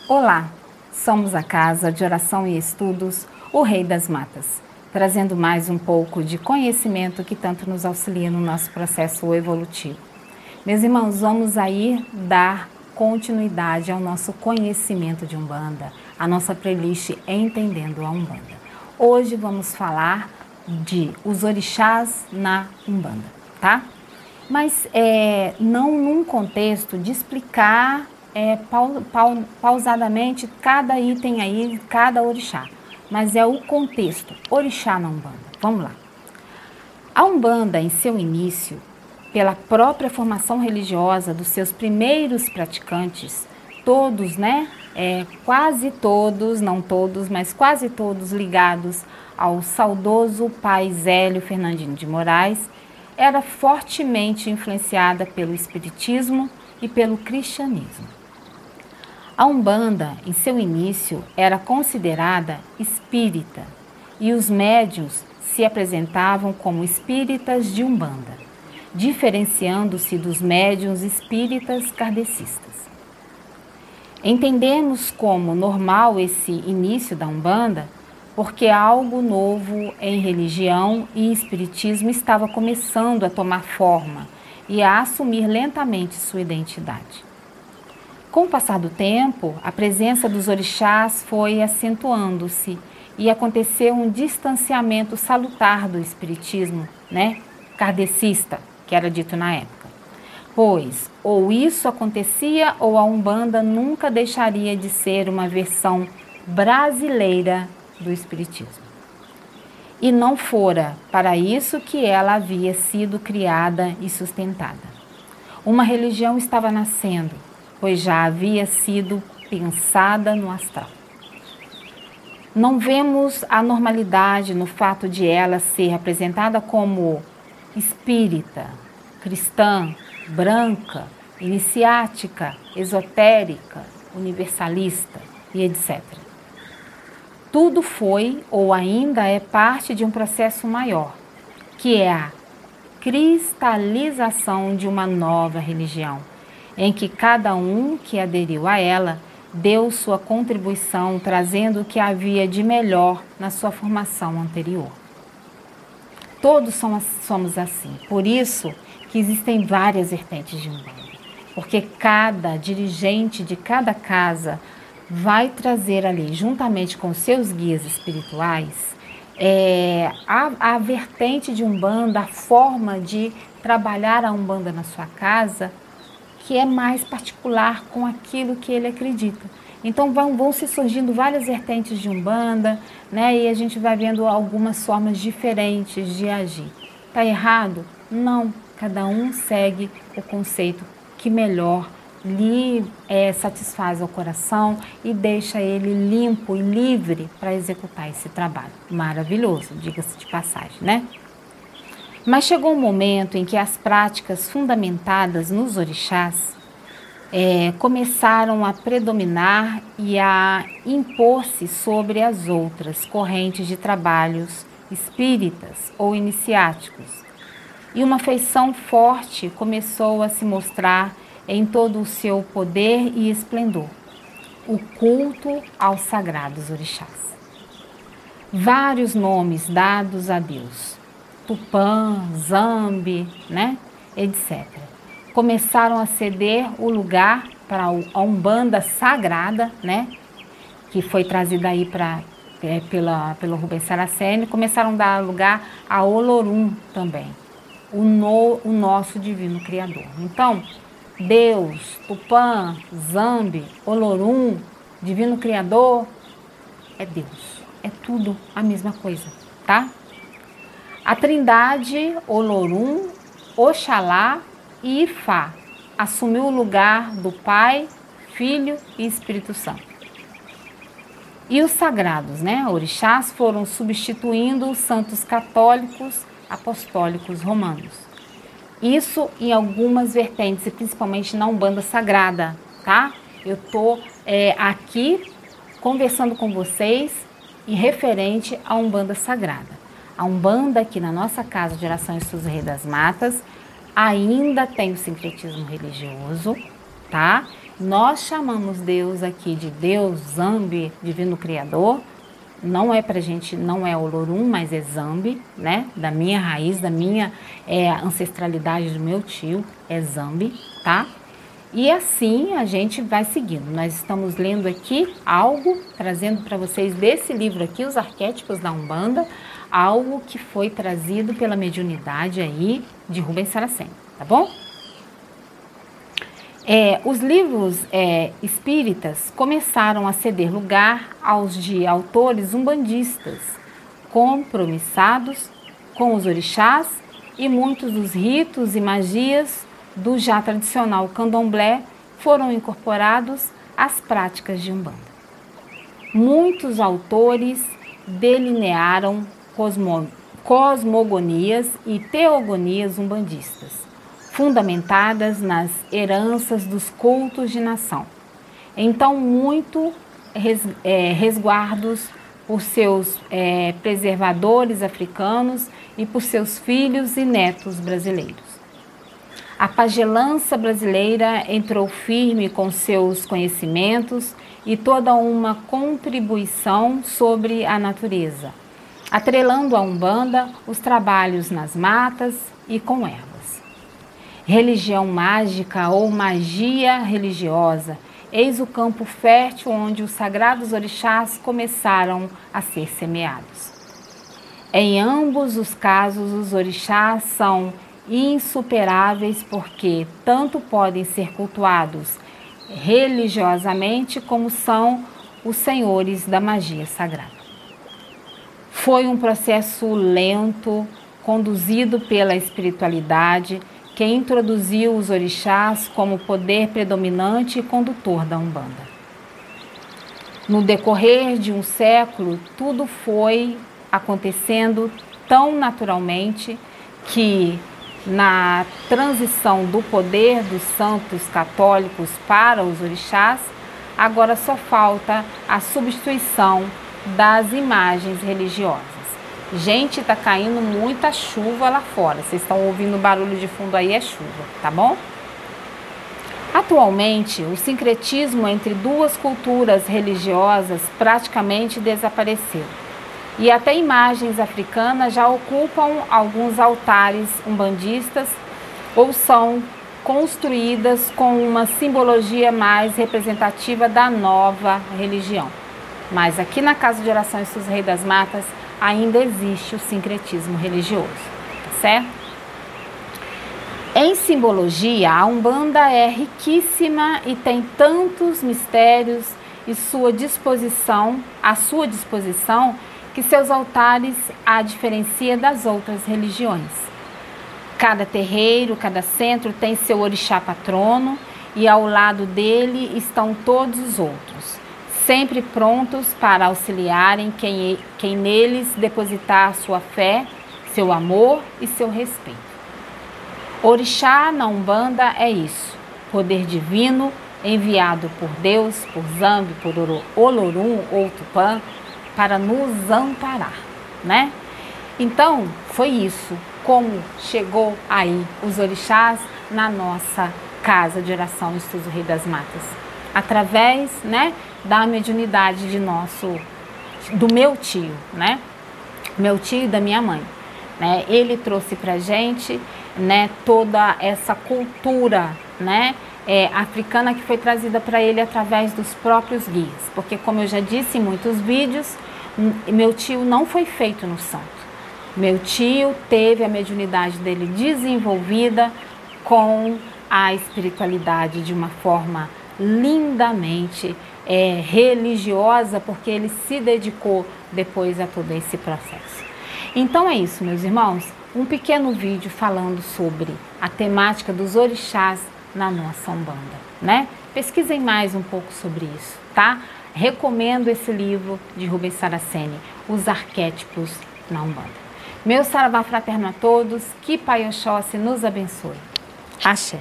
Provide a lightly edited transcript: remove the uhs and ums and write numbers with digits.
Olá, somos a Casa de Oração e Estudos, o Rei das Matas, trazendo mais um pouco de conhecimento que tanto nos auxilia no nosso processo evolutivo. Meus irmãos, vamos aí dar continuidade ao nosso conhecimento de Umbanda, a nossa playlist Entendendo a Umbanda. Hoje vamos falar de os orixás na Umbanda, tá? Mas não num contexto de explicar pausadamente cada item aí, cada orixá, mas é o contexto, orixá na Umbanda. Vamos lá. A Umbanda, em seu início, pela própria formação religiosa dos seus primeiros praticantes, todos, quase todos, não todos, mas quase todos ligados ao saudoso pai Zélio Fernandino de Moraes, era fortemente influenciada pelo espiritismo e pelo cristianismo. A Umbanda, em seu início, era considerada espírita e os médiuns se apresentavam como espíritas de Umbanda, diferenciando-se dos médiuns espíritas kardecistas. Entendemos como normal esse início da Umbanda porque algo novo em religião e espiritismo estava começando a tomar forma e a assumir lentamente sua identidade. Com o passar do tempo, a presença dos orixás foi acentuando-se e aconteceu um distanciamento salutar do espiritismo, kardecista, que era dito na época. Pois, ou isso acontecia ou a Umbanda nunca deixaria de ser uma versão brasileira do espiritismo. E não fora para isso que ela havia sido criada e sustentada. Uma religião estava nascendo, pois já havia sido pensada no astral. Não vemos a normalidade no fato de ela ser apresentada como espírita, cristã, branca, iniciática, esotérica, universalista e etc. Tudo foi ou ainda é parte de um processo maior, que é a cristalização de uma nova religião, em que cada um que aderiu a ela deu sua contribuição trazendo o que havia de melhor na sua formação anterior. Todos somos assim, por isso que existem várias vertentes de Umbanda, porque cada dirigente de cada casa vai trazer ali, juntamente com seus guias espirituais, a vertente de Umbanda, a forma de trabalhar a Umbanda na sua casa, que é mais particular com aquilo que ele acredita. Então vão se surgindo várias vertentes de Umbanda, e a gente vai vendo algumas formas diferentes de agir. Está errado? Não. Cada um segue o conceito que melhor lhe satisfaz o coração e deixa ele limpo e livre para executar esse trabalho. Maravilhoso, diga-se de passagem, Mas chegou um momento em que as práticas fundamentadas nos orixás começaram a predominar e a impor-se sobre as outras correntes de trabalhos espíritas ou iniciáticos. E uma feição forte começou a se mostrar em todo o seu poder e esplendor, o culto aos sagrados orixás. Vários nomes dados a Deus, Tupã, Zambi, etc., começaram a ceder o lugar para a Umbanda sagrada, que foi trazida aí pelo Rubens Saraceni, começaram a dar lugar a Olorum também, o nosso divino Criador. Então, Deus, Tupã, Zambi, Olorum, divino Criador, é Deus, é tudo a mesma coisa, tá? A Trindade, Olorum, Oxalá e Ifá assumiu o lugar do Pai, Filho e Espírito Santo. E os sagrados, orixás, foram substituindo os santos católicos, apostólicos romanos. Isso em algumas vertentes, e principalmente na Umbanda Sagrada, tá? Eu estou aqui conversando com vocês em referente à Umbanda Sagrada. A Umbanda aqui na nossa Casa de Oração e Estudos Rei das Matas ainda tem o sincretismo religioso, tá? Nós chamamos Deus aqui de Deus, Zambi, Divino Criador. Não é pra gente, não é Olorum, mas é Zambi, né? Da minha raiz, da minha ancestralidade do meu tio, é Zambi, tá? E assim a gente vai seguindo. Nós estamos lendo aqui algo, trazendo para vocês desse livro aqui, Os Arquétipos da Umbanda, algo que foi trazido pela mediunidade aí de Rubens Saraceni, tá bom? Os livros espíritas começaram a ceder lugar aos de autores umbandistas, compromissados com os orixás, e muitos dos ritos e magias do já tradicional candomblé foram incorporados às práticas de Umbanda. Muitos autores delinearam cosmogonias e teogonias umbandistas, fundamentadas nas heranças dos cultos de nação. Então, muito resguardos por seus preservadores africanos e por seus filhos e netos brasileiros. A pagelança brasileira entrou firme com seus conhecimentos e toda uma contribuição sobre a natureza, atrelando à Umbanda os trabalhos nas matas e com ervas. Religião mágica ou magia religiosa, eis o campo fértil onde os sagrados orixás começaram a ser semeados. Em ambos os casos, os orixás são insuperáveis porque tanto podem ser cultuados religiosamente como são os senhores da magia sagrada. Foi um processo lento, conduzido pela espiritualidade, que introduziu os orixás como poder predominante e condutor da Umbanda. No decorrer de um século, tudo foi acontecendo tão naturalmente que, na transição do poder dos santos católicos para os orixás, agora só falta a substituição das imagens religiosas. Gente, tá caindo muita chuva lá fora. Vocês estão ouvindo o barulho de fundo aí, é chuva, tá bom? Atualmente, o sincretismo entre duas culturas religiosas praticamente desapareceu. E até imagens africanas já ocupam alguns altares umbandistas ou são construídas com uma simbologia mais representativa da nova religião. Mas aqui na Casa de Oração Estudos Rei das Matas ainda existe o sincretismo religioso, tá certo? Em simbologia, a Umbanda é riquíssima e tem tantos mistérios à sua disposição, que seus altares a diferencia das outras religiões. Cada terreiro, cada centro tem seu orixá patrono e ao lado dele estão todos os outros, sempre prontos para auxiliarem quem neles depositar sua fé, seu amor e seu respeito. Orixá na Umbanda é isso, poder divino enviado por Deus, por Zambi, por Olorum ou Tupã, para nos amparar, né? Então, foi isso, como chegou aí os orixás na nossa Casa de Oração Estudos Rei das Matas, através, né, da mediunidade do meu tio, né? Meu tio e da minha mãe, né? Ele trouxe pra gente, né, toda essa cultura, né, africana que foi trazida para ele através dos próprios guias, porque como eu já disse em muitos vídeos, meu tio não foi feito no santo. Meu tio teve a mediunidade dele desenvolvida com a espiritualidade de uma forma lindamente religiosa, porque ele se dedicou depois a todo esse processo. Então é isso, meus irmãos, um pequeno vídeo falando sobre a temática dos orixás na nossa Umbanda, né? Pesquisem mais um pouco sobre isso, tá? Recomendo esse livro de Rubens Saraceni, Os Arquétipos na Umbanda. Meu saravá fraterno a todos, que Pai Oxóssi nos abençoe. Axé.